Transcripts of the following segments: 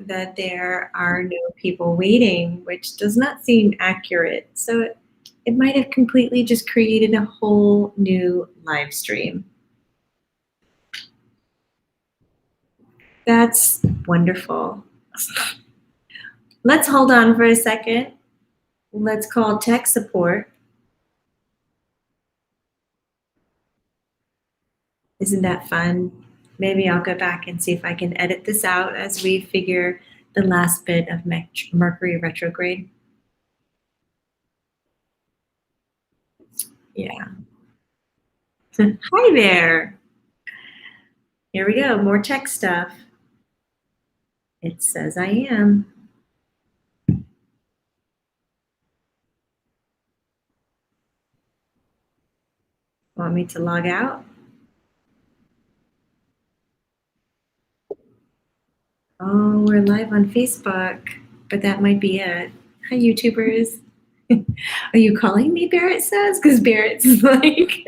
that there are no people waiting, which does not seem accurate. So it might have completely just created a whole new live stream. That's wonderful. Let's hold on for a second. Let's call tech support. Isn't that fun? Maybe I'll go back and see if I can edit this out as we figure the last bit of Mercury retrograde. Yeah. Hi there. Here we go, more tech stuff. It says I am. Want me to log out? Oh, we're live on Facebook, but that might be it. Hi, YouTubers. Are you calling me, Barrett says? Because Barrett's like,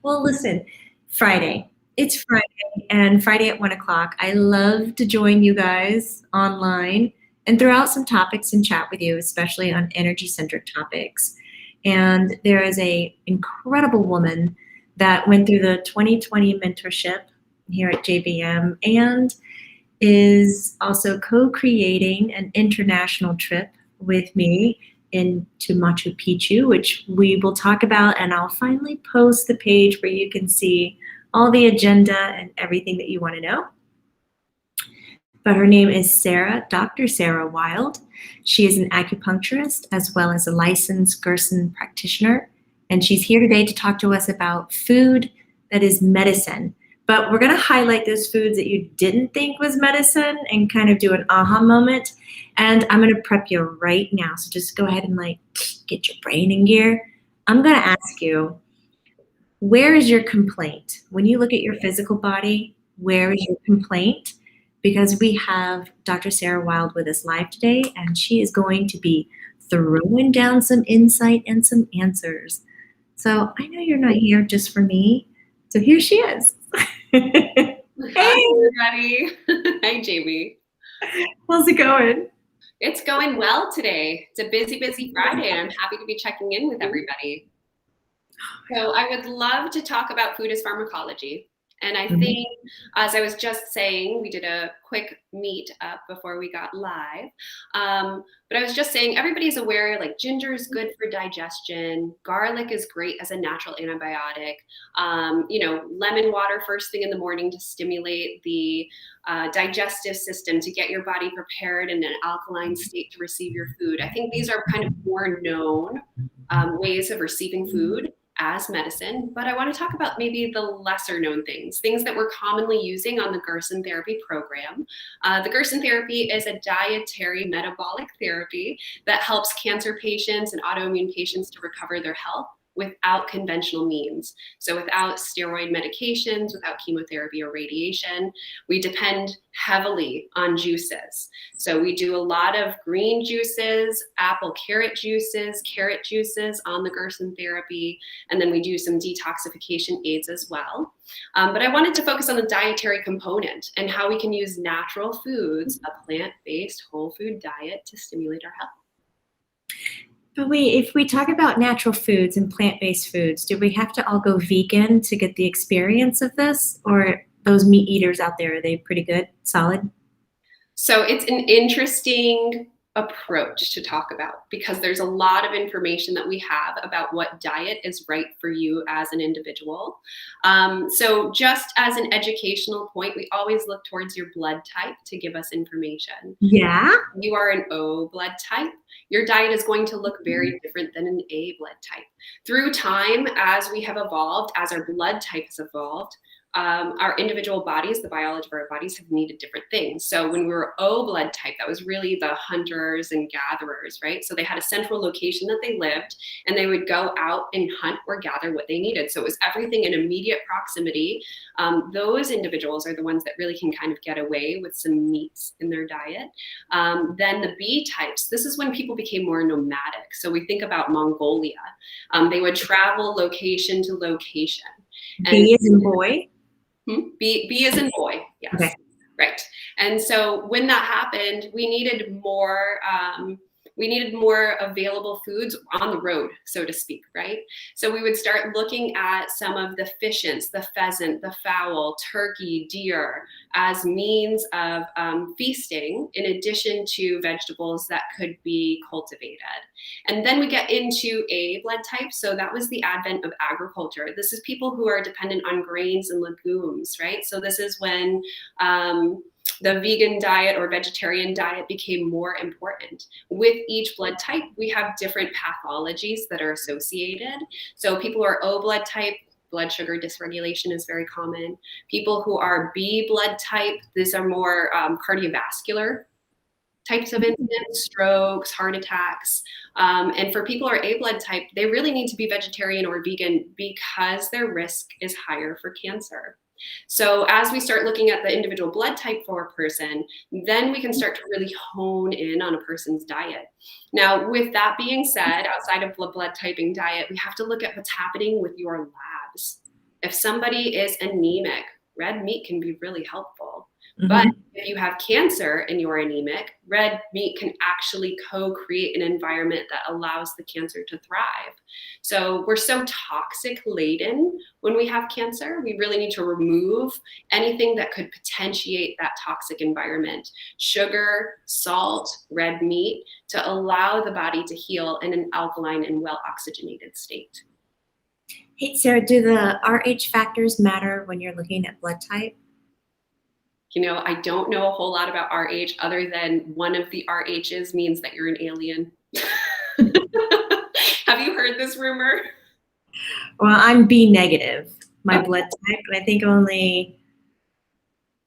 well, listen, Friday. It's Friday, and Friday at 1 o'clock. I love to join you guys online and throw out some topics and chat with you, especially on energy-centric topics. And there is an incredible woman that went through the 2020 mentorship here at JBM and is also co-creating an international trip with me into Machu Picchu, which we will talk about, and I'll finally post the page where you can see all the agenda and everything that you want to know. But her name is Sarah, Dr. Sarah Wilde. She is an acupuncturist as well as a licensed Gerson practitioner, and she's here today to talk to us about food that is medicine. But we're going to highlight those foods that you didn't think was medicine and kind of do an aha moment. And I'm going to prep you right now. So just go ahead and like get your brain in gear. I'm going to ask you, where is your complaint? When you look at your physical body, where is your complaint? Because we have Dr. Sarah Wilde with us live today, and she is going to be throwing down some insight and some answers. So I know you're not here just for me. So here she is. Hey, everybody. Hi, Jamie. How's it going? It's going well today. It's a busy, busy Friday. I'm happy to be checking in with everybody. So I would love to talk about food as pharmacology. And I think, as I was just saying, we did a quick meet up before we got live. But I was just saying, everybody's aware, like ginger is good for digestion. Garlic is great as a natural antibiotic. Lemon water first thing in the morning to stimulate the digestive system, to get your body prepared in an alkaline state to receive your food. I think these are kind of more known ways of receiving food as medicine, but I want to talk about maybe the lesser known things that we're commonly using on the Gerson therapy program. The Gerson therapy is a dietary metabolic therapy that helps cancer patients and autoimmune patients to recover their health without conventional means. So without steroid medications, without chemotherapy or radiation, we depend heavily on juices. So we do a lot of green juices, apple carrot juices on the Gerson therapy, and then we do some detoxification aids as well. But I wanted to focus on the dietary component and how we can use natural foods, a plant-based whole food diet, to stimulate our health. But wait, if we talk about natural foods and plant-based foods, do we have to all go vegan to get the experience of this? Or those meat eaters out there, are they pretty good, solid? So it's an interesting approach to talk about because there's a lot of information that we have about what diet is right for you as an individual. So just as an educational point, we always look towards your blood type to give us information. Yeah. If you are an O blood type, your diet is going to look very different than an A blood type. Through time, as we have evolved, as our blood type has evolved, our individual bodies, the biology of our bodies, have needed different things. So when we were O blood type, that was really the hunters and gatherers, right? So they had a central location that they lived, and they would go out and hunt or gather what they needed. So it was everything in immediate proximity. Those individuals are the ones that really can kind of get away with some meats in their diet. Then the B types, this is when people became more nomadic. So we think about Mongolia. They would travel location to location. B as in boy? B as in boy, yes. Okay. Right. And so when that happened, we needed more available foods on the road, so to speak, right? So we would start looking at some of the fishents, the pheasant, the fowl, turkey, deer, as means of feasting, in addition to vegetables that could be cultivated. And then we get into A blood type. So that was the advent of agriculture. This is people who are dependent on grains and legumes, right? So this is when the vegan diet or vegetarian diet became more important. With each blood type, we have different pathologies that are associated. So people who are O blood type, blood sugar dysregulation is very common. People who are B blood type, these are more cardiovascular types of incidents, strokes, heart attacks. And for people who are A blood type, they really need to be vegetarian or vegan because their risk is higher for cancer. So as we start looking at the individual blood type for a person, then we can start to really hone in on a person's diet. Now, with that being said, outside of the blood typing diet, we have to look at what's happening with your labs. If somebody is anemic, red meat can be really helpful. Mm-hmm. But if you have cancer and you're anemic, red meat can actually co-create an environment that allows the cancer to thrive. So we're so toxic laden when we have cancer. We really need to remove anything that could potentiate that toxic environment. Sugar, salt, red meat, to allow the body to heal in an alkaline and well-oxygenated state. Hey, Sarah, do the RH factors matter when you're looking at blood type? You know, I don't know a whole lot about RH other than one of the RHs means that you're an alien. Have you heard this rumor? Well, I'm B negative, my blood type, and I think only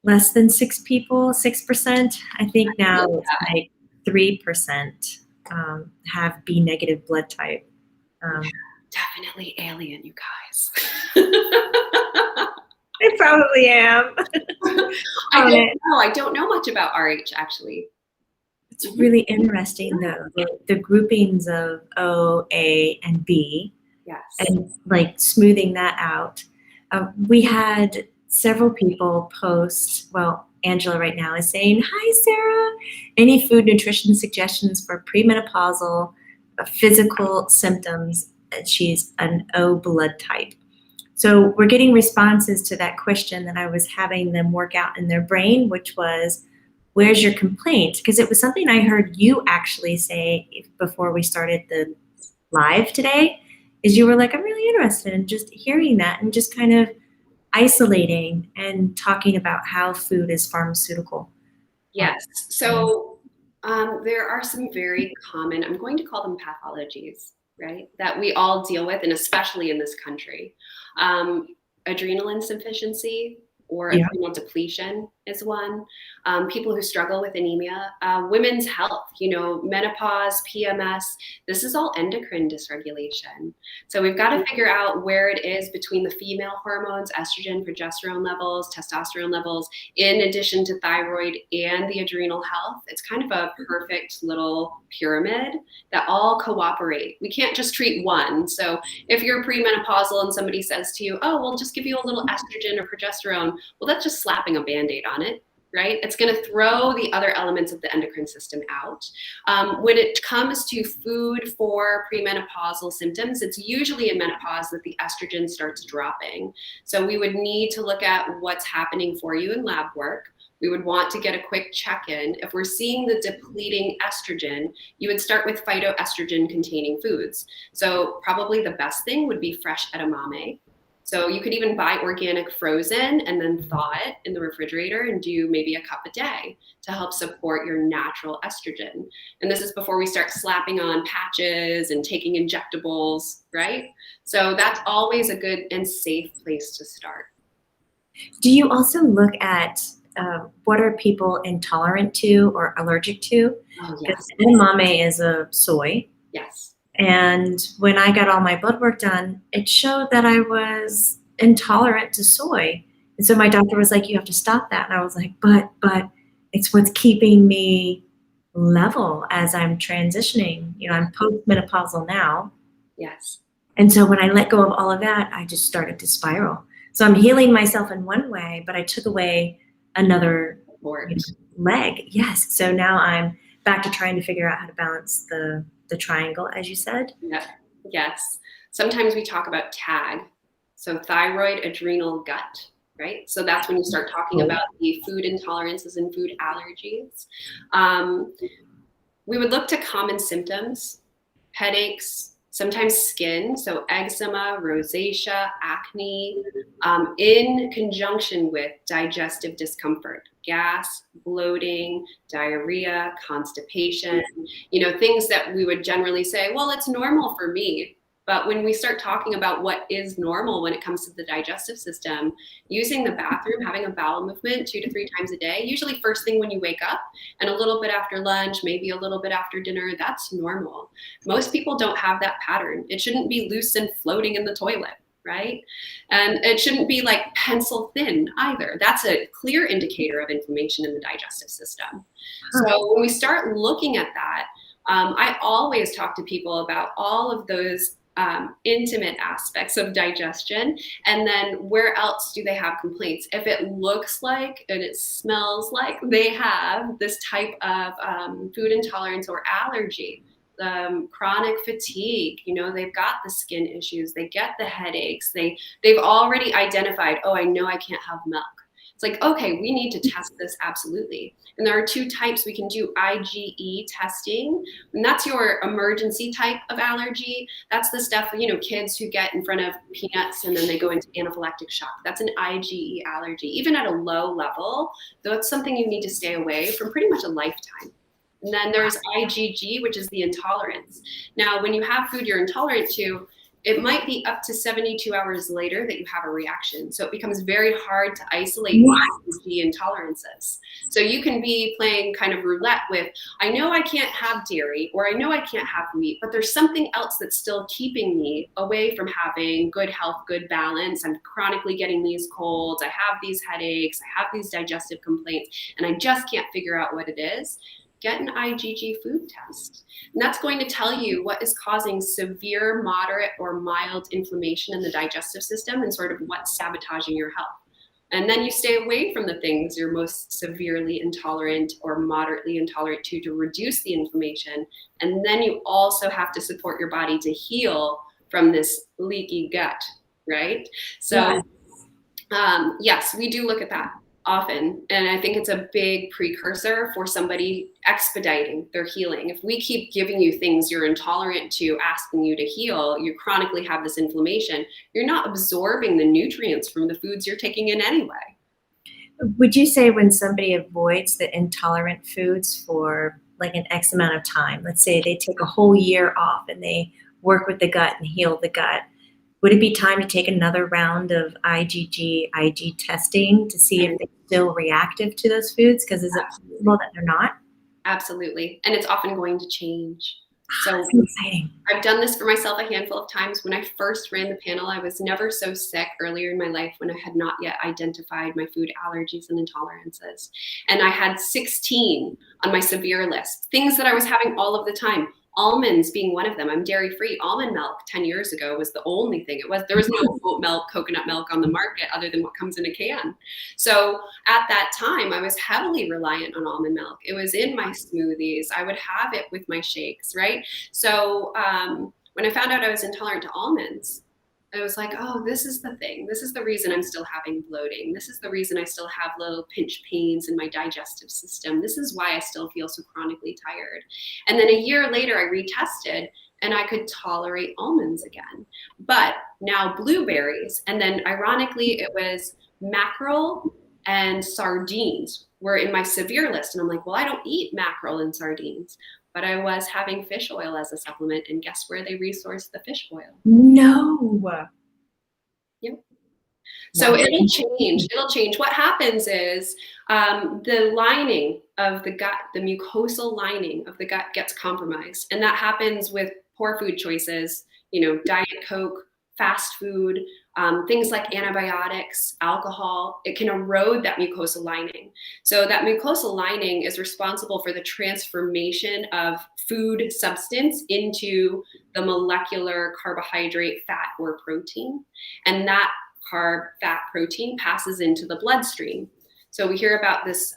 less than 6%. I think now it's like 3% have B negative blood type. Definitely alien, you guys. I probably am. I don't know much about RH, actually. It's really interesting, though, the groupings of O, A, and B. Yes. And like smoothing that out. We had several people post, well, Angela right now is saying, hi, Sarah. Any food nutrition suggestions for premenopausal physical symptoms? She's an O blood type. So we're getting responses to that question that I was having them work out in their brain, which was, where's your complaint? Because it was something I heard you actually say before we started the live today, is you were like, I'm really interested in just hearing that and just kind of isolating and talking about how food is pharmaceutical. Yes. So there are some very common, I'm going to call them pathologies, right, that we all deal with, and especially in this country. Adrenal insufficiency or adrenal depletion is one. People who struggle with anemia, women's health, menopause, PMS, this is all endocrine dysregulation. So we've got to figure out where it is between the female hormones, estrogen, progesterone levels, testosterone levels, in addition to thyroid and the adrenal health. It's kind of a perfect little pyramid that all cooperate. We can't just treat one. So if you're premenopausal and somebody says to you, oh, we'll just give you a little estrogen or progesterone, well, that's just slapping a Band-Aid on it, right? It's going to throw the other elements of the endocrine system out. When it comes to food for premenopausal symptoms, it's usually in menopause that the estrogen starts dropping. So we would need to look at what's happening for you in lab work. We would want to get a quick check-in. If we're seeing the depleting estrogen, you would start with phytoestrogen-containing foods. So probably the best thing would be fresh edamame. So you could even buy organic frozen and then thaw it in the refrigerator and do maybe a cup a day to help support your natural estrogen. And this is before we start slapping on patches and taking injectables, right? So that's always a good and safe place to start. Do you also look at what are people intolerant to or allergic to? Oh, yes. Edamame is a soy. Yes. And when I got all my blood work done, it showed that I was intolerant to soy. And so my doctor was like, you have to stop that. And I was like, but it's what's keeping me level as I'm transitioning. I'm postmenopausal now. Yes. And so when I let go of all of that, I just started to spiral. So I'm healing myself in one way, but I took away another leg. Yes. So now I'm back to trying to figure out how to balance the triangle, as you said. Yeah. Yes. Sometimes we talk about TAG, so thyroid, adrenal, gut, right? So that's when you start talking about the food intolerances and food allergies. We would look to common symptoms, headaches, sometimes skin, so eczema, rosacea, acne, in conjunction with digestive discomfort, gas, bloating, diarrhea, constipation, things that we would generally say, well, it's normal for me. But when we start talking about what is normal when it comes to the digestive system, using the bathroom, having a bowel movement 2 to 3 times a day, usually first thing when you wake up and a little bit after lunch, maybe a little bit after dinner, that's normal. Most people don't have that pattern. It shouldn't be loose and floating in the toilet, right? And it shouldn't be like pencil thin either. That's a clear indicator of inflammation in the digestive system. So when we start looking at that, I always talk to people about all of those intimate aspects of digestion, and then where else do they have complaints? If it looks like and it smells like they have this type of food intolerance or allergy, chronic fatigue, they've got the skin issues, they get the headaches, they've already identified, oh, I know I can't have milk. It's like, okay, we need to test this, absolutely. And there are 2 types. We can do IgE testing, and that's your emergency type of allergy. That's the stuff, kids who get in front of peanuts and then they go into anaphylactic shock. That's an IgE allergy. Even at a low level, though, it's something you need to stay away from pretty much a lifetime. And then there's IgG, which is the intolerance. Now, when you have food you're intolerant to, it might be up to 72 hours later that you have a reaction. So it becomes very hard to isolate the intolerances. So you can be playing kind of roulette with, I know I can't have dairy, or I know I can't have meat, but there's something else that's still keeping me away from having good health, good balance. I'm chronically getting these colds, I have these headaches, I have these digestive complaints, and I just can't figure out what it is. Get an IgG food test. And that's going to tell you what is causing severe, moderate, or mild inflammation in the digestive system and sort of what's sabotaging your health. And then you stay away from the things you're most severely intolerant or moderately intolerant to reduce the inflammation. And then you also have to support your body to heal from this leaky gut, right? So yes, we do look at that often. And I think it's a big precursor for somebody expediting their healing. If we keep giving you things you're intolerant to, asking you to heal, you chronically have this inflammation, you're not absorbing the nutrients from the foods you're taking in anyway. Would you say when somebody avoids the intolerant foods for like an X amount of time, let's say they take a whole year off and they work with the gut and heal the gut, would it be time to take another round of IgG, Ig testing to see if they're still reactive to those foods? Because is it possible that they're not? Absolutely. And it's often going to change. So that's exciting. I've done this for myself a handful of times. When I first ran the panel, I was never so sick earlier in my life when I had not yet identified my food allergies and intolerances. And I had 16 on my severe list, things that I was having all of the time. Almonds being one of them. I'm dairy free. Almond milk 10 years ago was the only thing. There was no oat milk, coconut milk on the market other than what comes in a can. So at that time, I was heavily reliant on almond milk. It was in my smoothies. I would have it with my shakes, right? So when I found out I was intolerant to almonds, I was like, oh, this is the thing. This is the reason I'm still having bloating. This is the reason I still have little pinch pains in my digestive system. This is why I still feel so chronically tired. And then a year later, I retested and I could tolerate almonds again. But now blueberries, and then ironically, it was mackerel and sardines were in my severe list. And I'm like, well, I don't eat mackerel and sardines. But I was having fish oil as a supplement, and guess where they resourced the fish oil? No. Yep. So it'll change. It'll change. What happens is the lining of the gut, the mucosal lining of the gut gets compromised. And that happens with poor food choices, Diet Coke, fast food, things like antibiotics, alcohol. It can erode that mucosal lining. So that mucosal lining is responsible for the transformation of food substance into the molecular carbohydrate, fat, or protein. And that carb, fat, protein passes into the bloodstream. So we hear about this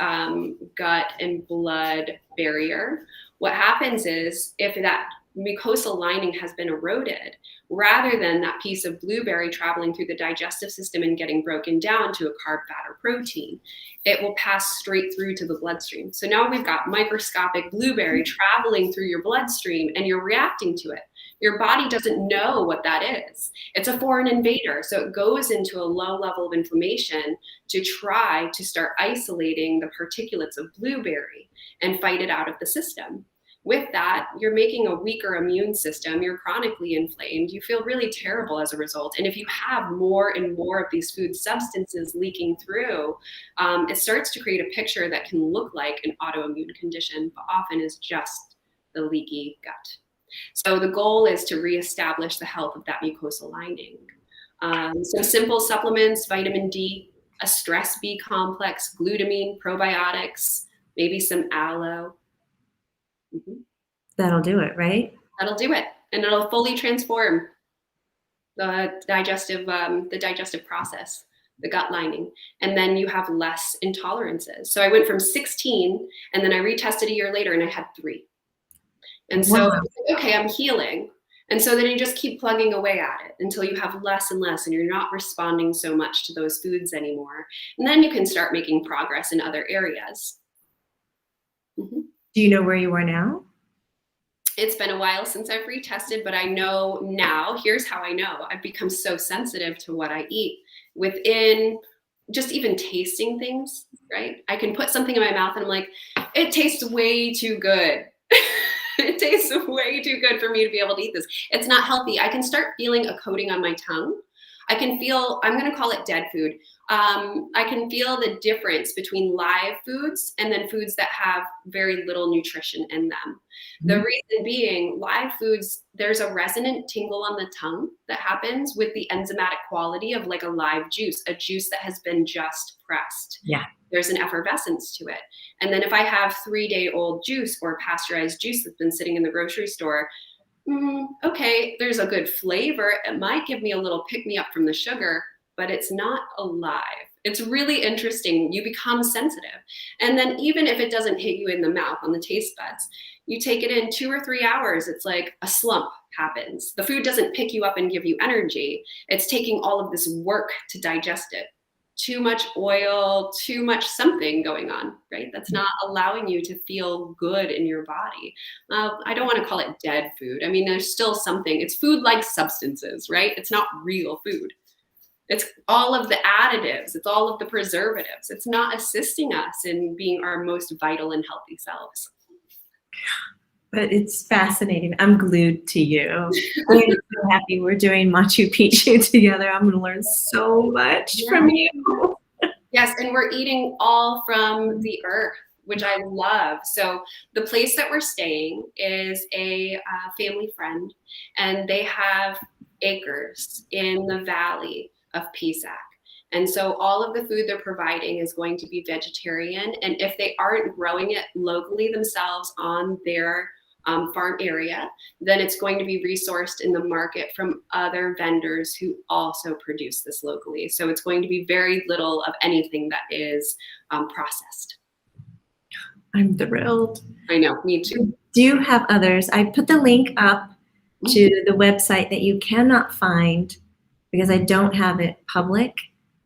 gut and blood barrier. What happens is if that mucosal lining has been eroded, rather than that piece of blueberry traveling through the digestive system and getting broken down to a carb, fat, or protein, it will pass straight through to the bloodstream. So now we've got microscopic blueberry traveling through your bloodstream and you're reacting to it. Your body doesn't know what that is. It's a foreign invader. So it goes into a low level of inflammation to try to start isolating the particulates of blueberry and fight it out of the system. With that, you're making a weaker immune system. You're chronically inflamed. You feel really terrible as a result. And if you have more and more of these food substances leaking through, it starts to create a picture that can look like an autoimmune condition, but often is just the leaky gut. So the goal is to reestablish the health of that mucosal lining. Some simple supplements, vitamin D, a stress B complex, glutamine, probiotics, maybe some aloe. Mm-hmm. That'll do it, right? That'll do it, and it'll fully transform the digestive process, the gut lining, and then you have less intolerances. So I went from 16, and then I retested a year later, and I had 3. And so, Wow. okay, I'm healing. And so then you just keep plugging away at it until you have less and less, and you're not responding so much to those foods anymore. And then you can start making progress in other areas. Mm-hmm. Do you know where you are now? It's been a while since I've retested, but I know now. Here's how I know. I've become so sensitive to what I eat within just even tasting things, right? I can put something in my mouth and I'm like, it tastes way too good. It tastes way too good for me to be able to eat this. It's not healthy. I can start feeling a coating on my tongue. I can feel, I'm going to call it dead food. I can feel the difference between live foods and then foods that have very little nutrition in them. Mm-hmm. The reason being, live foods, there's a resonant tingle on the tongue that happens with the enzymatic quality of like a live juice, a juice that has been just pressed. Yeah. There's an effervescence to it. And then if I have 3-day-old juice or pasteurized juice that's been sitting in the grocery store, okay, there's a good flavor. It might give me a little pick-me-up from the sugar, but it's not alive. It's really interesting. You become sensitive. And then even if it doesn't hit you in the mouth on the taste buds, you take it in 2 or 3 hours, it's like a slump happens. The food doesn't pick you up and give you energy. It's taking all of this work to digest it. Too much oil, too much something going on, right? That's not allowing you to feel good in your body. I don't want to call it dead food. I mean, there's still something. It's food-like substances, right? It's not real food. It's all of the additives. It's all of the preservatives. It's not assisting us in being our most vital and healthy selves. But it's fascinating. I'm glued to you. I'm so happy we're doing Machu Picchu together. I'm going to learn so much from you. Yes, and we're eating all from the earth, which I love. So the place that we're staying is a family friend, and they have acres in the valley of Pisac. And so all of the food they're providing is going to be vegetarian. And if they aren't growing it locally themselves on their farm area, then it's going to be resourced in the market from other vendors who also produce this locally. So it's going to be very little of anything that is processed. I'm thrilled. I know, me too. Do you have others? I put the link up to the website that you cannot find because I don't have it public.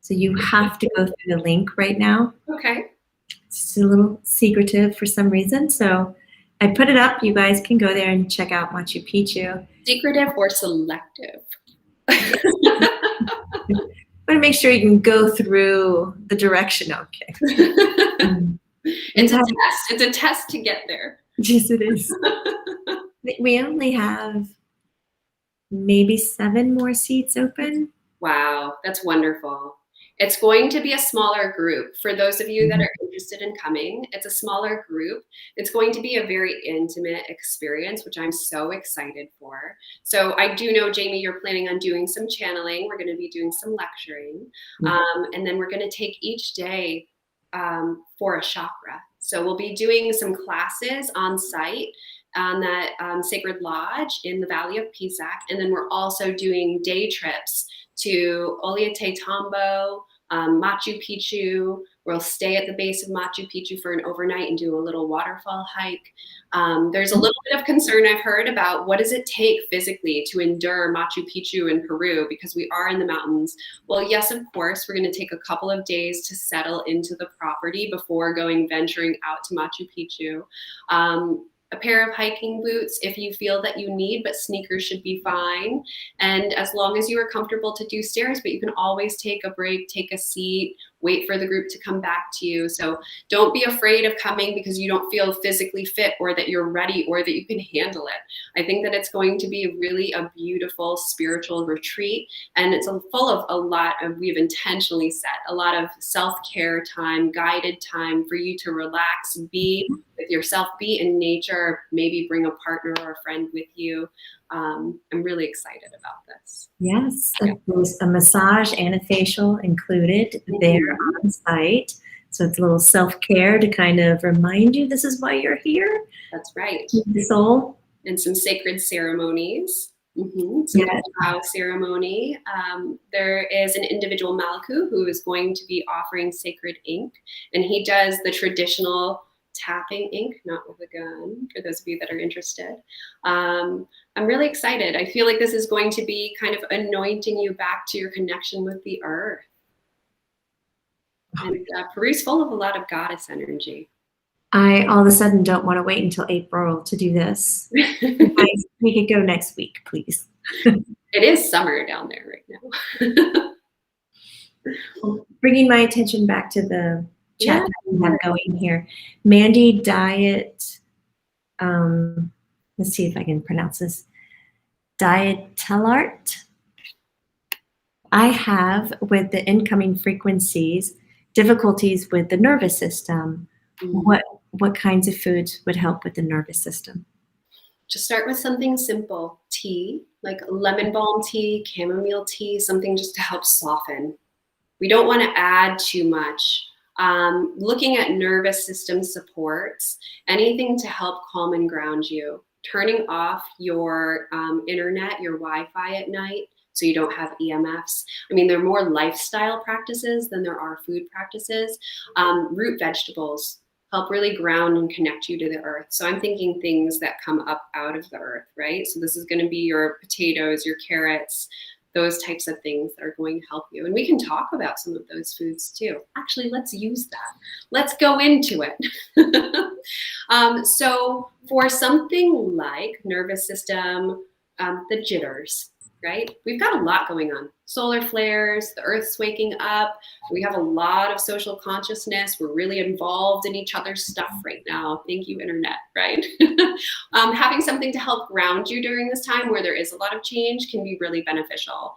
So you have to go through the link right now. Okay. It's a little secretive for some reason. So I put it up. You guys can go there and check out Machu Picchu. Secretive or selective? I want to make sure you can go through the direction. Okay. It's a test. It's a test to get there. Yes, it is. We only have maybe 7 more seats open. Wow, that's wonderful. It's going to be a smaller group. For those of you that are interested in coming, it's a smaller group. It's going to be a very intimate experience, which I'm so excited for. So I do know, Jamie, you're planning on doing some channeling. We're going to be doing some lecturing. And then we're going to take each day for a chakra. So we'll be doing some classes on site on that sacred lodge in the Valley of Pisac. And then we're also doing day trips to Ollantaytambo, Machu Picchu. We'll stay at the base of Machu Picchu for an overnight and do a little waterfall hike. There's a little bit of concern I've heard about what does it take physically to endure Machu Picchu in Peru because we are in the mountains. Well, yes, of course, we're going to take a couple of days to settle into the property before venturing out to Machu Picchu. A pair of hiking boots if you feel that you need, but sneakers should be fine. And as long as you are comfortable to do stairs, but you can always take a break, take a seat, wait for the group to come back to you. So don't be afraid of coming because you don't feel physically fit or that you're ready or that you can handle it. I think that it's going to be really a beautiful spiritual retreat, and it's full of a lot of, we've intentionally set a lot of self-care time, guided time for you to relax, be with yourself, be in nature, maybe bring a partner or a friend with you. I'm really excited about this. Yes, there's a massage and a facial included there on site. So it's a little self-care to kind of remind you this is why you're here. That's right. The soul. And some sacred ceremonies. Some cacao ceremony. There is an individual Malaku who is going to be offering sacred ink, and he does the traditional tapping ink, not with a gun, for those of you that are interested. I'm really excited. I feel like this is going to be kind of anointing you back to your connection with the earth. And Peru's full of a lot of goddess energy. I all of a sudden don't want to wait until April to do this. We could go next week, please. It is summer down there right now. Bringing my attention back to the chat that we have going here. Mandy Diet, let's see if I can pronounce this. Dietellart. I have, with the incoming frequencies, difficulties with the nervous system. What kinds of foods would help with the nervous system? Just start with something simple. Tea, like lemon balm tea, chamomile tea, something just to help soften. We don't want to add too much. Looking at nervous system supports, anything to help calm and ground you. Turning off your internet, your Wi-Fi at night, so you don't have EMFs. I mean, there are more lifestyle practices than there are food practices. Root vegetables help really ground and connect you to the earth. So I'm thinking things that come up out of the earth, right? So this is going to be your potatoes, your carrots, those types of things that are going to help you. And we can talk about some of those foods too. Actually, let's use that. Let's go into it. So for something like nervous system, the jitters, right? We've got a lot going on. Solar flares, the earth's waking up. We have a lot of social consciousness. We're really involved in each other's stuff right now. Thank you, internet, right? Having something to help ground you during this time where there is a lot of change can be really beneficial.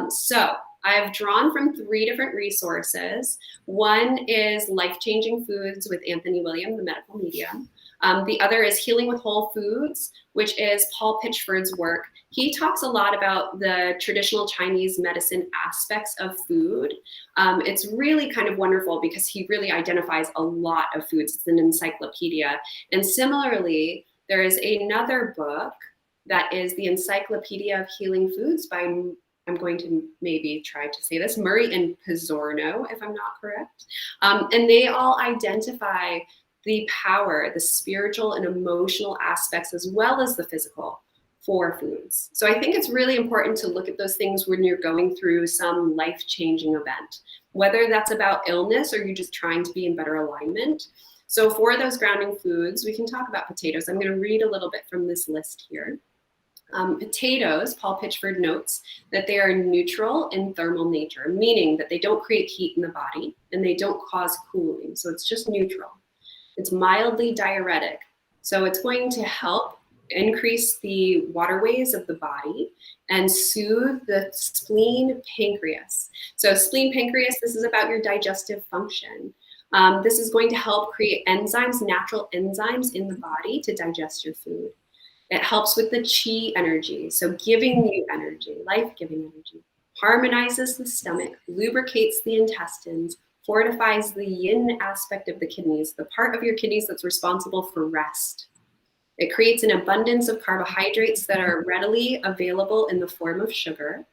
So I've drawn from 3 different resources. One is Life-Changing Foods with Anthony William, the medical medium. The other is Healing with Whole Foods, which is Paul Pitchford's work. He talks a lot about the traditional Chinese medicine aspects of food. It's really kind of wonderful because he really identifies a lot of foods. It's an encyclopedia. And similarly, there is another book that is the Encyclopedia of Healing Foods by, I'm going to maybe try to say this, Murray and Pizzorno, if I'm not correct. And they all identify the power, the spiritual and emotional aspects, as well as the physical for foods. So I think it's really important to look at those things when you're going through some life-changing event, whether that's about illness or you're just trying to be in better alignment. So for those grounding foods, we can talk about potatoes. I'm going to read a little bit from this list here. Potatoes, Paul Pitchford notes that they are neutral in thermal nature, meaning that they don't create heat in the body and they don't cause cooling. So it's just neutral. It's mildly diuretic. So it's going to help increase the waterways of the body and soothe the spleen pancreas. So spleen pancreas, this is about your digestive function. This is going to help create enzymes, natural enzymes in the body to digest your food. It helps with the chi energy, so giving you energy, life-giving energy. Harmonizes the stomach, lubricates the intestines, fortifies the yin aspect of the kidneys, the part of your kidneys that's responsible for rest. It creates an abundance of carbohydrates that are readily available in the form of sugar.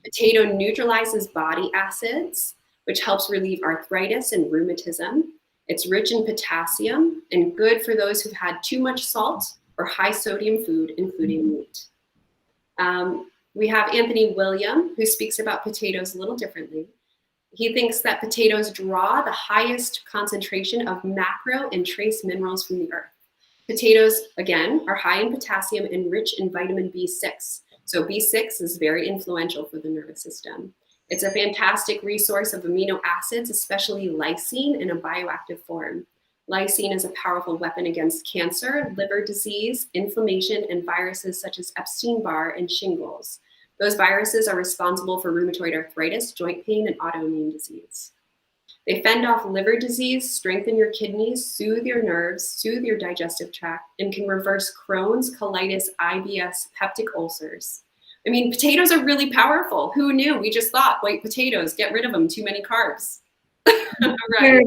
Potato neutralizes body acids, which helps relieve arthritis and rheumatism. It's rich in potassium and good for those who've had too much salt or high sodium food, including meat. We have Anthony William, who speaks about potatoes a little differently. He thinks that potatoes draw the highest concentration of macro and trace minerals from the earth. Potatoes, again, are high in potassium and rich in vitamin B6. So B6 is very influential for the nervous system. It's a fantastic resource of amino acids, especially lysine in a bioactive form. Lysine is a powerful weapon against cancer, liver disease, inflammation, and viruses such as Epstein-Barr and shingles. Those viruses are responsible for rheumatoid arthritis, joint pain, and autoimmune disease. They fend off liver disease, strengthen your kidneys, soothe your nerves, soothe your digestive tract, and can reverse Crohn's, colitis, IBS, peptic ulcers. I mean, potatoes are really powerful. Who knew? We just thought white potatoes, get rid of them, too many carbs. Right? You're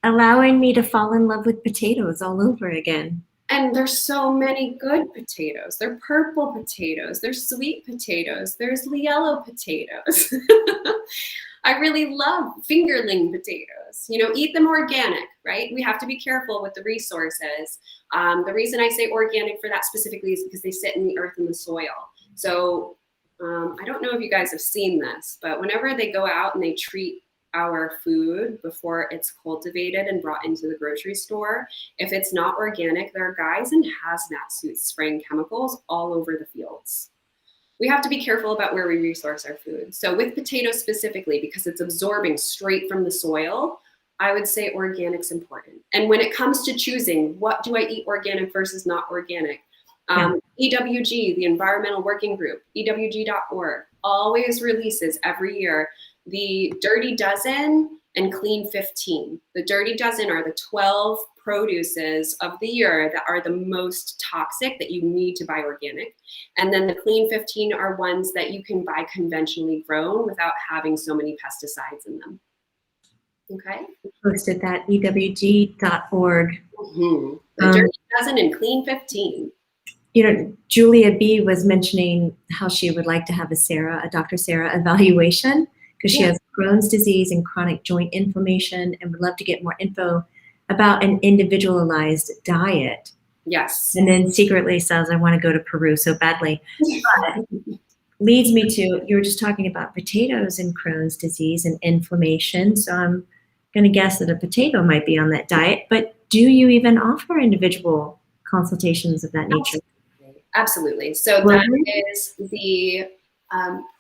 allowing me to fall in love with potatoes all over again. And there's so many good potatoes. They're purple potatoes. There's sweet potatoes. There's yellow potatoes. I really love fingerling potatoes. You know, eat them organic, right? We have to be careful with the resources. The reason I say organic for that specifically is because they sit in the earth and the soil. So I don't know if you guys have seen this, but whenever they go out and they treat our food before it's cultivated and brought into the grocery store, if it's not organic, there are guys in hazmat suits spraying chemicals all over the fields. We have to be careful about where we resource our food. So with potatoes specifically, because it's absorbing straight from the soil, I would say organic's important. And when it comes to choosing, what do I eat organic versus not organic? EWG, the Environmental Working Group, EWG.org, always releases every year the Dirty Dozen and Clean 15. The Dirty Dozen are the 12 produces of the year that are the most toxic that you need to buy organic. And then the Clean 15 are ones that you can buy conventionally grown without having so many pesticides in them. Okay. Posted that ewg.org. Mm-hmm. The Dirty Dozen and Clean 15. You know, Julia B was mentioning how she would like to have a Dr. Sarah evaluation because she has Crohn's disease and chronic joint inflammation and would love to get more info about an individualized diet. Yes. And then secretly says, I want to go to Peru so badly. But leads me to, you were just talking about potatoes and Crohn's disease and inflammation. So I'm going to guess that a potato might be on that diet. But do you even offer individual consultations of that nature? Absolutely. So that is the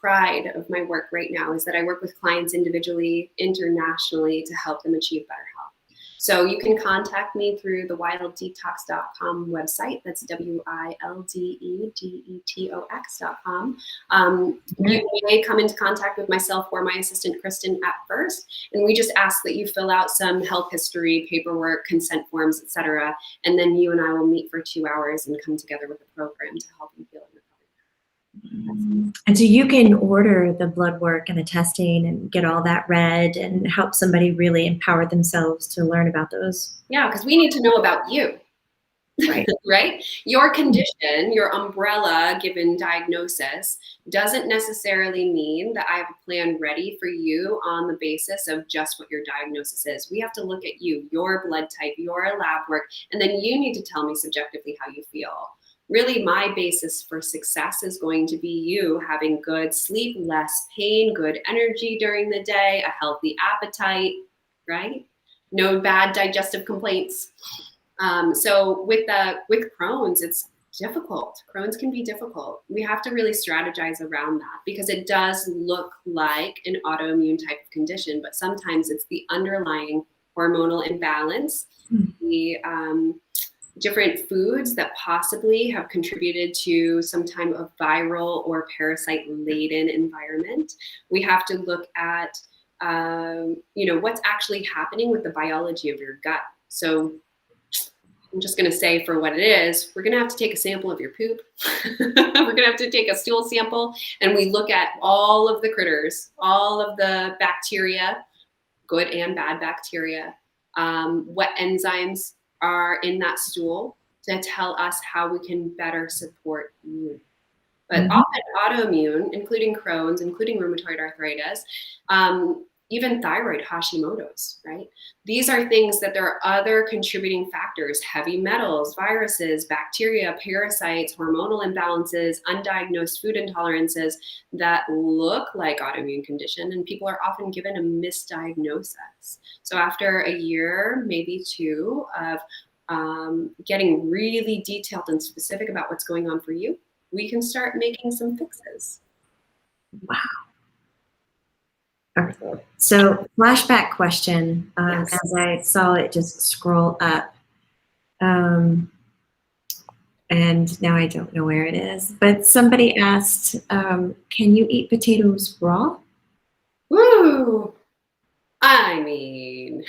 pride of my work right now, is that I work with clients individually, internationally, to help them achieve better health. So you can contact me through the wildedetox.com website. That's WILDEDETOX.com. You may come into contact with myself or my assistant, Kristen, at first. And we just ask that you fill out some health history, paperwork, consent forms, etc. And then you and I will meet for 2 hours and come together with a program to help you feel recovery. And so you can order the blood work and the testing and get all that read and help somebody really empower themselves to learn about those. Yeah, because we need to know about you. Right. Right? Your condition, your umbrella given diagnosis doesn't necessarily mean that I have a plan ready for you on the basis of just what your diagnosis is. We have to look at you, your blood type, your lab work, and then you need to tell me subjectively how you feel. Really, my basis for success is going to be you having good sleep, less pain, good energy during the day, a healthy appetite, right? No bad digestive complaints. So with Crohn's, it's difficult. Crohn's can be difficult. We have to really strategize around that because it does look like an autoimmune type of condition, but sometimes it's the underlying hormonal imbalance, the different foods that possibly have contributed to some type of viral or parasite-laden environment. We have to look at, what's actually happening with the biology of your gut. So I'm just going to say for what it is, we're going to have to take a sample of your poop. We're going to have to take a stool sample, and we look at all of the critters, all of the bacteria, good and bad bacteria, what enzymes are in that stool to tell us how we can better support you. But often autoimmune, including Crohn's, including rheumatoid arthritis, even thyroid, Hashimoto's, right? These are things that there are other contributing factors, heavy metals, viruses, bacteria, parasites, hormonal imbalances, undiagnosed food intolerances that look like autoimmune condition, and people are often given a misdiagnosis. So after a year, maybe two, of getting really detailed and specific about what's going on for you, we can start making some fixes. Wow. Okay. So flashback question, Yes. as I saw it just scroll up, and now I don't know where it is, but somebody asked, can you eat potatoes raw? Woo! I mean,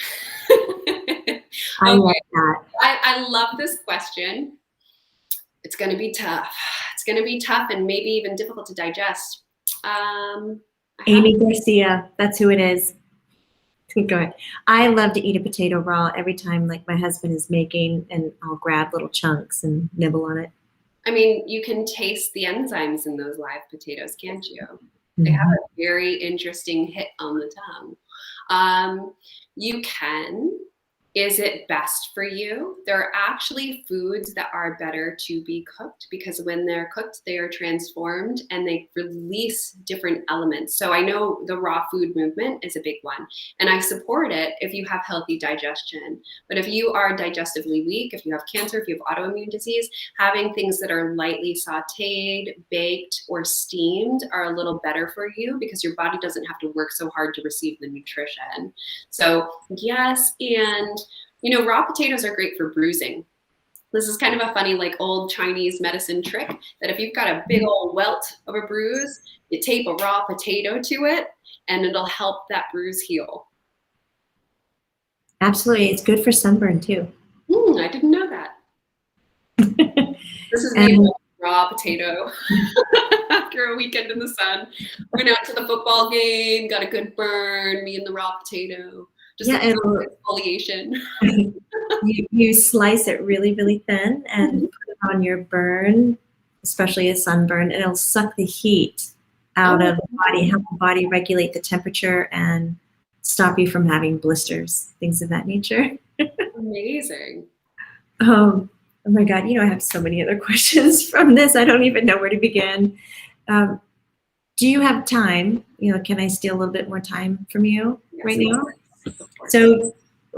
I okay, like that. I love this question. It's going to be tough. It's going to be tough and maybe even difficult to digest. Amy Garcia, that's who it is. Go ahead. I love to eat a potato raw every time, like my husband is making, and I'll grab little chunks and nibble on it. I mean, you can taste the enzymes in those live potatoes, can't you? They have Mhm. a very interesting hit on the tongue. You can. Is it best for you? There are actually foods that are better to be cooked because when they're cooked, they are transformed and they release different elements. So I know the raw food movement is a big one, and I support it if you have healthy digestion. But if you are digestively weak, if you have cancer, if you have autoimmune disease, having things that are lightly sauteed, baked, or steamed are a little better for you because your body doesn't have to work so hard to receive the nutrition. So yes, and raw potatoes are great for bruising. This is kind of a funny, like old Chinese medicine trick that if you've got a big old welt of a bruise, you tape a raw potato to it and it'll help that bruise heal. Absolutely. It's good for sunburn too. I didn't know that. This is me And with raw potato after a weekend in the sun. Went out to the football game, got a good burn, me and the raw potato. Just yeah, exfoliation. you slice it really, really thin and put it on your burn, especially a sunburn, and it'll suck the heat out of the body, help the body regulate the temperature and stop you from having blisters, things of that nature. Amazing. Oh my God, I have so many other questions from this. I don't even know where to begin. Do you have time? Can I steal a little bit more time from you right now? So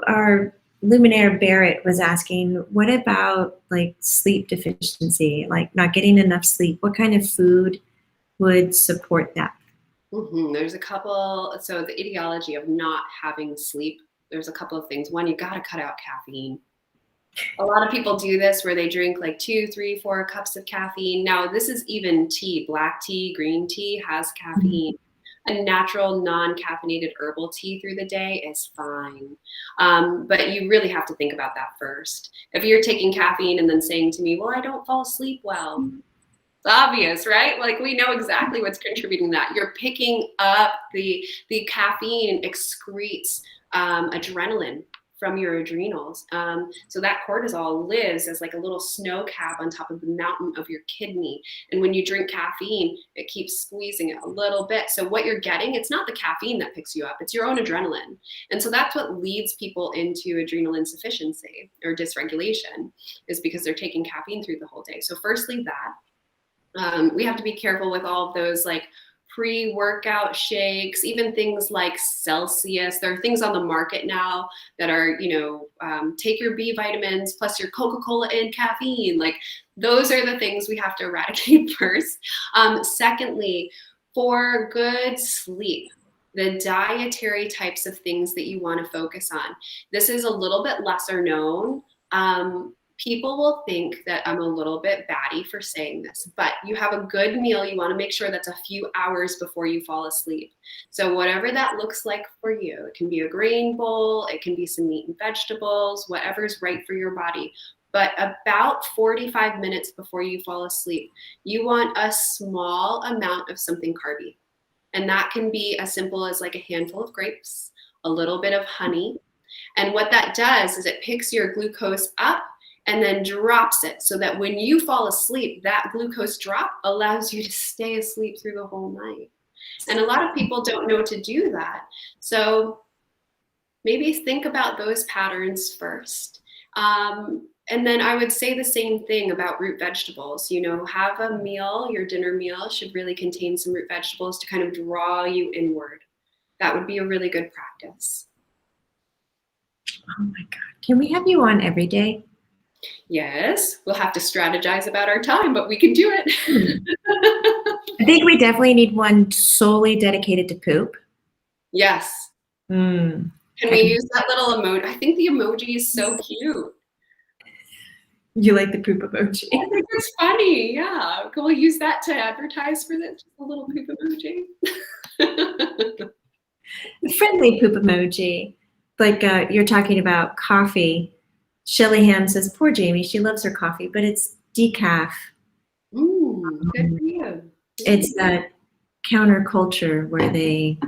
our Luminaire Barrett was asking, what about like sleep deficiency, like not getting enough sleep? What kind of food would support that? There's a couple. So the etiology of not having sleep, there's a couple of things. One, you got to cut out caffeine. A lot of people do this where they drink like 2, 3, 4 cups of caffeine. Now, this is even tea. Black tea, green tea has caffeine. A natural, non-caffeinated herbal tea through the day is fine. But you really have to think about that first. If you're taking caffeine and then saying to me, well, I don't fall asleep well, it's obvious, right? Like we know exactly what's contributing to that. You're picking up the caffeine excretes adrenaline from your adrenals. So that cortisol lives as like a little snow cap on top of the mountain of your kidney. And when you drink caffeine, it keeps squeezing it a little bit. So what you're getting, it's not the caffeine that picks you up, it's your own adrenaline. And so that's what leads people into adrenal insufficiency or dysregulation, is because they're taking caffeine through the whole day. So firstly, that. We have to be careful with all of those like pre-workout shakes, even things like Celsius. There are things on the market now that are, take your B vitamins plus your Coca-Cola and caffeine. Like those are the things we have to eradicate first. Secondly, for good sleep, the dietary types of things that you want to focus on. This is a little bit lesser known. People will think that I'm a little bit batty for saying this, but you have a good meal. You want to make sure that's a few hours before you fall asleep. So whatever that looks like for you, it can be a grain bowl, it can be some meat and vegetables, whatever's right for your body. But about 45 minutes before you fall asleep, you want a small amount of something carby. And that can be as simple as like a handful of grapes, a little bit of honey. And what that does is it picks your glucose up and then drops it so that when you fall asleep, that glucose drop allows you to stay asleep through the whole night. And a lot of people don't know to do that. So maybe think about those patterns first. And then I would say the same thing about root vegetables. You know, have a meal, your dinner meal should really contain some root vegetables to kind of draw you inward. That would be a really good practice. Oh my God. Can we have you on every day? Yes, we'll have to strategize about our time, but we can do it. I think we definitely need one solely dedicated to poop. Yes. Mm. Can we use that little emoji? I think the emoji is so cute. You like the poop emoji? I think it's funny. Yeah. Can we use that to advertise for this? Just a little poop emoji. The friendly poop emoji. Like you're talking about coffee. Shelly Ham says, poor Jamie, she loves her coffee, but it's decaf. Good for you. It's that counterculture where they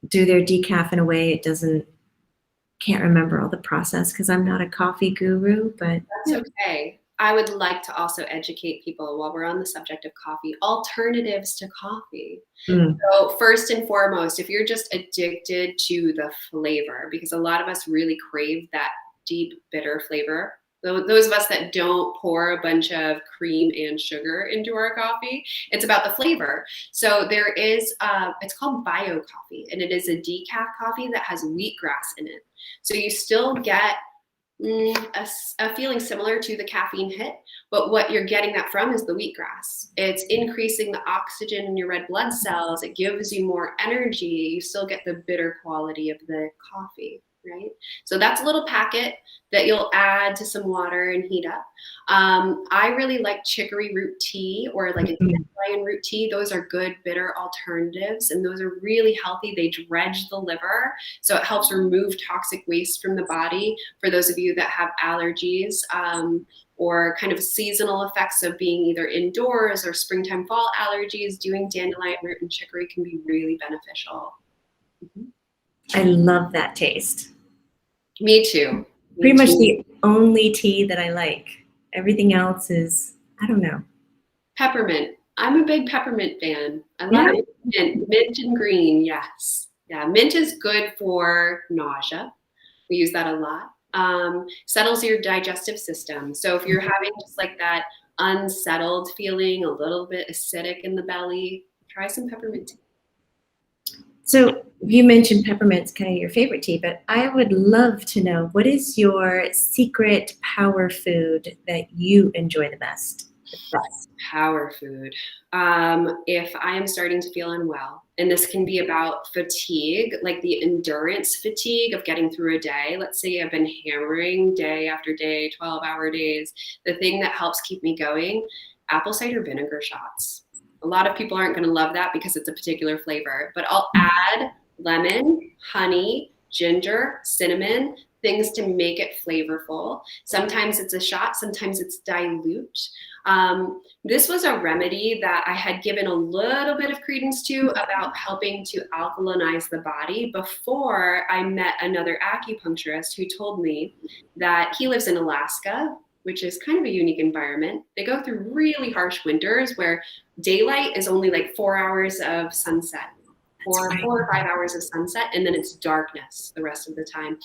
do their decaf in a way it can't remember all the process because I'm not a coffee guru, but that's okay. I would like to also educate people while we're on the subject of coffee, alternatives to coffee. So first and foremost, if you're just addicted to the flavor, because a lot of us really crave that deep, bitter flavor. Those of us that don't pour a bunch of cream and sugar into our coffee, it's about the flavor. So there is, it's called bio coffee, and it is a decaf coffee that has wheatgrass in it. So you still get a feeling similar to the caffeine hit, but what you're getting that from is the wheatgrass. It's increasing the oxygen in your red blood cells. It gives you more energy. You still get the bitter quality of the coffee, right? So that's a little packet that you'll add to some water and heat up. I really like chicory root tea or like a dandelion root tea. Those are good bitter alternatives, and those are really healthy. They dredge the liver, so it helps remove toxic waste from the body. For those of you that have allergies or kind of seasonal effects of being either indoors or springtime, fall allergies, doing dandelion root and chicory can be really beneficial. I love that taste. Me too. Pretty much the only tea that I like. Everything else is, I don't know. Peppermint. I'm a big peppermint fan. I love it. Mint and green, yes. Yeah, mint is good for nausea. We use that a lot. Settles your digestive system. So if you're having just like that unsettled feeling, a little bit acidic in the belly, try some peppermint tea. So you mentioned peppermint's kind of your favorite tea, but I would love to know, what is your secret power food that you enjoy the best? Power food. If I am starting to feel unwell, and this can be about fatigue, like the endurance fatigue of getting through a day. Let's say I've been hammering day after day, 12-hour days. The thing that helps keep me going, apple cider vinegar shots. A lot of people aren't going to love that because it's a particular flavor, but I'll add lemon, honey, ginger, cinnamon, things to make it flavorful. Sometimes it's a shot, sometimes it's dilute. This was a remedy that I had given a little bit of credence to about helping to alkalinize the body before I met another acupuncturist who told me that he lives in Alaska, which is kind of a unique environment. They go through really harsh winters where daylight is only like 4 hours of sunset, or 4 or 5 hours of sunset, and then it's darkness the rest of the time.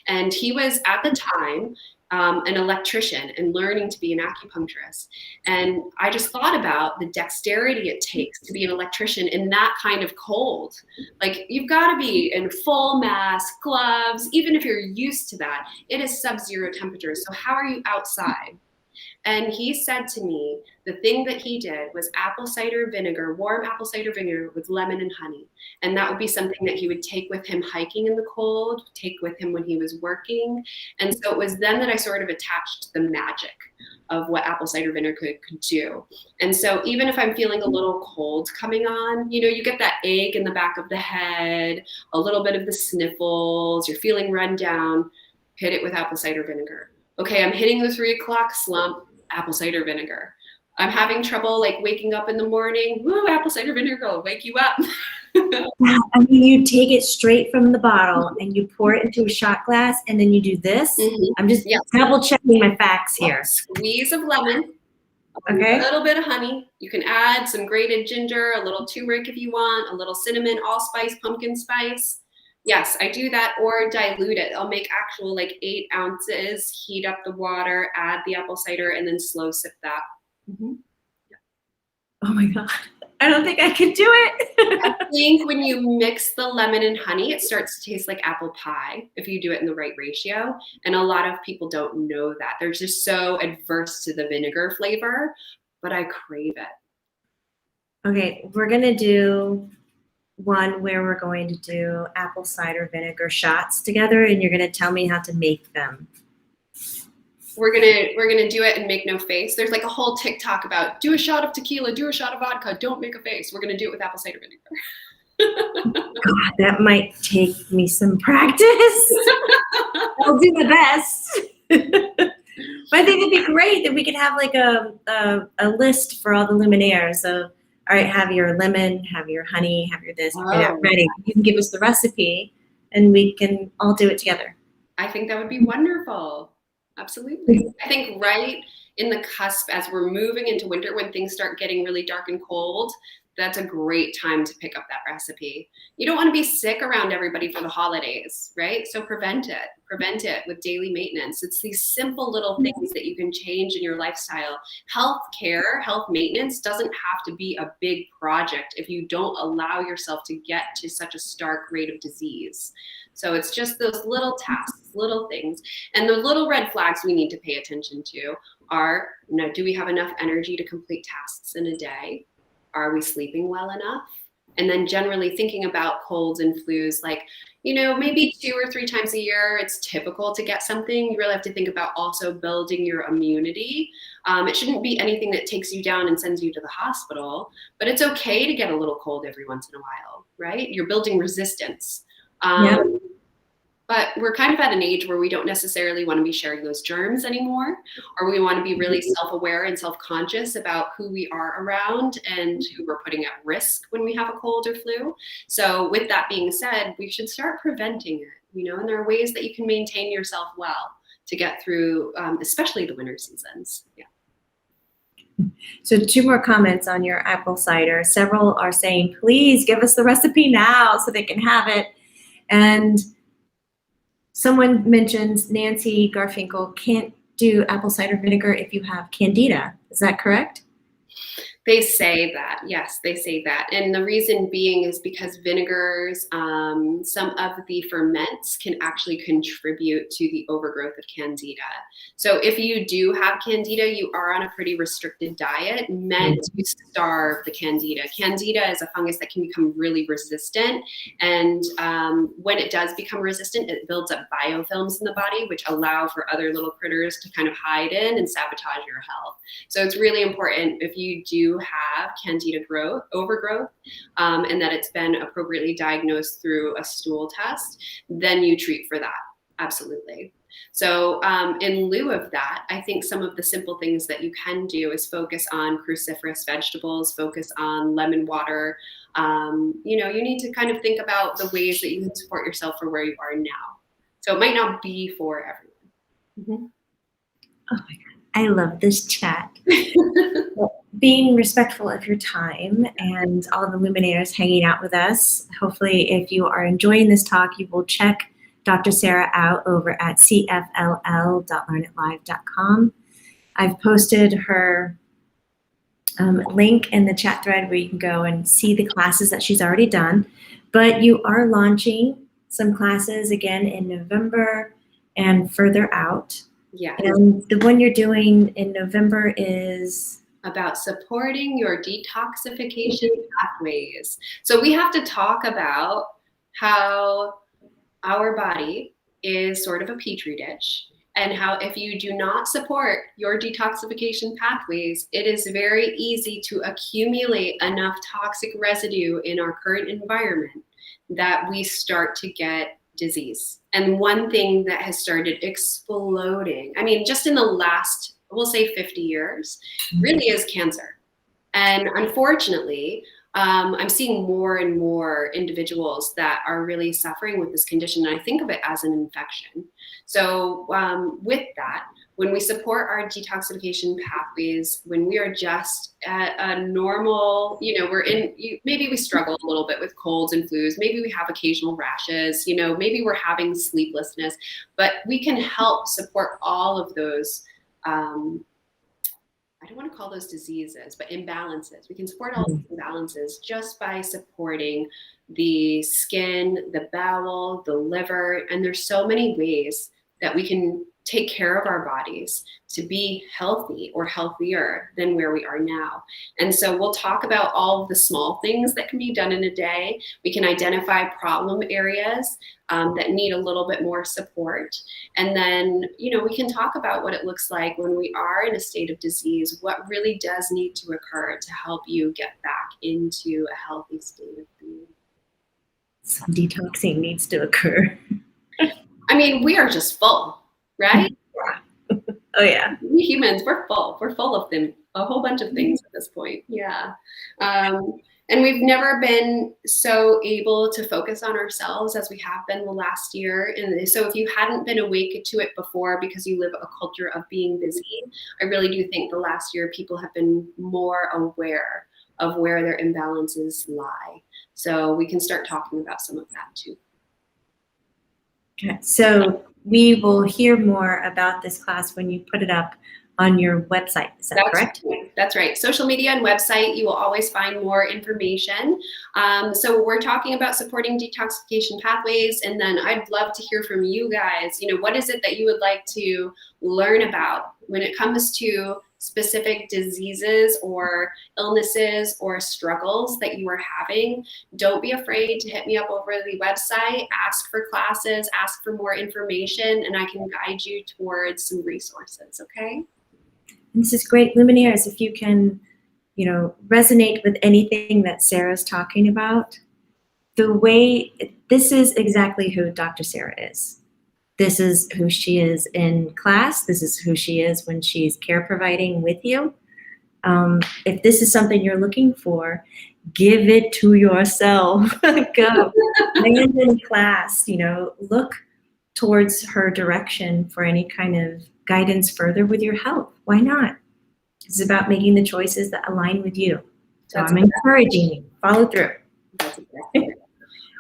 And he was at the time an electrician and learning to be an acupuncturist. And I just thought about the dexterity it takes to be an electrician in that kind of cold. Like, you've got to be in full mask, gloves, even if you're used to that. It is sub-zero temperatures. So how are you outside? And he said to me, the thing that he did was apple cider vinegar, warm apple cider vinegar with lemon and honey. And that would be something that he would take with him hiking in the cold, take with him when he was working. And so it was then that I sort of attached the magic of what apple cider vinegar could do. And so even if I'm feeling a little cold coming on, you know, you get that ache in the back of the head, a little bit of the sniffles, you're feeling run down, hit it with apple cider vinegar. Okay, I'm hitting the 3 o'clock slump, apple cider vinegar. I'm having trouble like waking up in the morning, woo, apple cider vinegar will wake you up. I mean, you take it straight from the bottle and you pour it into a shot glass and then you do this. I'm just double checking my facts here. Squeeze of lemon, Okay. A little bit of honey. You can add some grated ginger, a little turmeric if you want, a little cinnamon, allspice, pumpkin spice. Yes, I do that, or dilute it. I'll make actual like 8 ounces, heat up the water, add the apple cider, and then slow sip that. Oh my God. I don't think I could do it. I think when you mix the lemon and honey, it starts to taste like apple pie if you do it in the right ratio. And a lot of people don't know that. They're just so adverse to the vinegar flavor, but I crave it. Okay, we're going to do one where we're going to do apple cider vinegar shots together, and you're going to tell me how to make them. We're gonna do it and make no face. There's like a whole TikTok about do a shot of tequila, do a shot of vodka, don't make a face. We're gonna do it with apple cider vinegar. God, that might take me some practice. I'll do my best. But I think it'd be great that we could have like a list for all the luminaires of, all right, have your lemon, have your honey, have your this, ready. You can give us the recipe and we can all do it together. I think that would be wonderful. Absolutely. I think right in the cusp as we're moving into winter, when things start getting really dark and cold, that's a great time to pick up that recipe. You don't want to be sick around everybody for the holidays, right? So prevent it with daily maintenance. It's these simple little things that you can change in your lifestyle. Health care, health maintenance doesn't have to be a big project if you don't allow yourself to get to such a stark rate of disease. So it's just those little tasks, little things. And the little red flags we need to pay attention to are, do we have enough energy to complete tasks in a day? Are we sleeping well enough? And then generally thinking about colds and flus, like, maybe 2 or 3 times a year, it's typical to get something. You really have to think about also building your immunity. It shouldn't be anything that takes you down and sends you to the hospital, but it's okay to get a little cold every once in a while, right? You're building resistance. But we're kind of at an age where we don't necessarily want to be sharing those germs anymore, or we want to be really self-aware and self-conscious about who we are around and who we're putting at risk when we have a cold or flu. So with that being said, we should start preventing it, and there are ways that you can maintain yourself well to get through, especially the winter seasons. Yeah. So 2 more comments on your apple cider. Several are saying, please give us the recipe now so they can have it. And someone mentions Nancy Garfinkel can't do apple cider vinegar if you have candida. Is that correct? They say that, yes, they say that. And the reason being is because vinegars, some of the ferments can actually contribute to the overgrowth of candida. So if you do have candida, you are on a pretty restricted diet meant to starve the candida. Candida is a fungus that can become really resistant. And when it does become resistant, it builds up biofilms in the body, which allow for other little critters to kind of hide in and sabotage your health. So it's really important if you do have candida overgrowth, and that it's been appropriately diagnosed through a stool test, then you treat for that. Absolutely. So in lieu of that, I think some of the simple things that you can do is focus on cruciferous vegetables, focus on lemon water. You need to kind of think about the ways that you can support yourself for where you are now. So it might not be for everyone. Oh my God, I love this chat. Being respectful of your time and all the luminaires hanging out with us. Hopefully, if you are enjoying this talk, you will check Dr. Sarah out over at cfll.learnitlive.com. I've posted her link in the chat thread where you can go and see the classes that she's already done. But you are launching some classes again in November and further out. Yeah. And the one you're doing in November is about supporting your detoxification pathways. So we have to talk about how our body is sort of a petri dish, and how if you do not support your detoxification pathways, it is very easy to accumulate enough toxic residue in our current environment that we start to get disease. And one thing that has started exploding, just in the last, we'll say 50 years, really is cancer. And unfortunately, I'm seeing more and more individuals that are really suffering with this condition. And I think of it as an infection. So with that, when we support our detoxification pathways, when we are just at a normal, maybe we struggle a little bit with colds and flus, maybe we have occasional rashes, maybe we're having sleeplessness, but we can help support all of those, I don't want to call those diseases, but imbalances. We can support all these imbalances just by supporting the skin, the bowel, the liver, and there's so many ways that we can take care of our bodies to be healthy or healthier than where we are now. And so we'll talk about all of the small things that can be done in a day. We can identify problem areas that need a little bit more support. And then, we can talk about what it looks like when we are in a state of disease, what really does need to occur to help you get back into a healthy state of being. Some detoxing needs to occur. I mean, we are just full, right? Oh yeah. We humans, we're full. We're full of them, a whole bunch of things at this point. Yeah. And we've never been so able to focus on ourselves as we have been the last year. And so if you hadn't been awake to it before because you live a culture of being busy, I really do think the last year people have been more aware of where their imbalances lie. So we can start talking about some of that too. Okay. So we will hear more about this class when you put it up on your website. Is that correct? Right. That's right. Social media and website, you will always find more information. So we're talking about supporting detoxification pathways, and then I'd love to hear from you guys. What is it that you would like to learn about when it comes to specific diseases or illnesses or struggles that you are having? Don't be afraid to hit me up over the website, ask for classes, ask for more information, and I can guide you towards some resources, okay? This is great. Luminaires, if you can, resonate with anything that Sarah's talking about, this is exactly who Dr. Sarah is. This is who she is in class. This is who she is when she's care providing with you. If this is something you're looking for, give it to yourself. Go. Land in class, look towards her direction for any kind of guidance further with your health. Why not? It's about making the choices that align with you. So I'm encouraging you. Follow through. That's exactly right.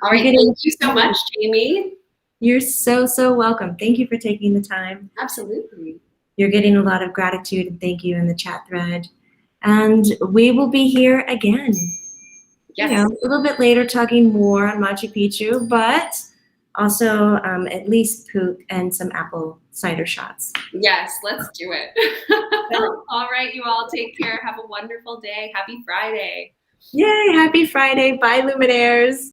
All right. Thank you so much, Jamie. You're so, so welcome. Thank you for taking the time. Absolutely. You're getting a lot of gratitude and thank you in the chat thread. And we will be here again. Yes. A little bit later talking more on Machu Picchu, but also at least poop and some apple cider shots. Yes, let's do it. All right, you all take care. Have a wonderful day. Happy Friday. Yay, happy Friday. Bye, Luminaires.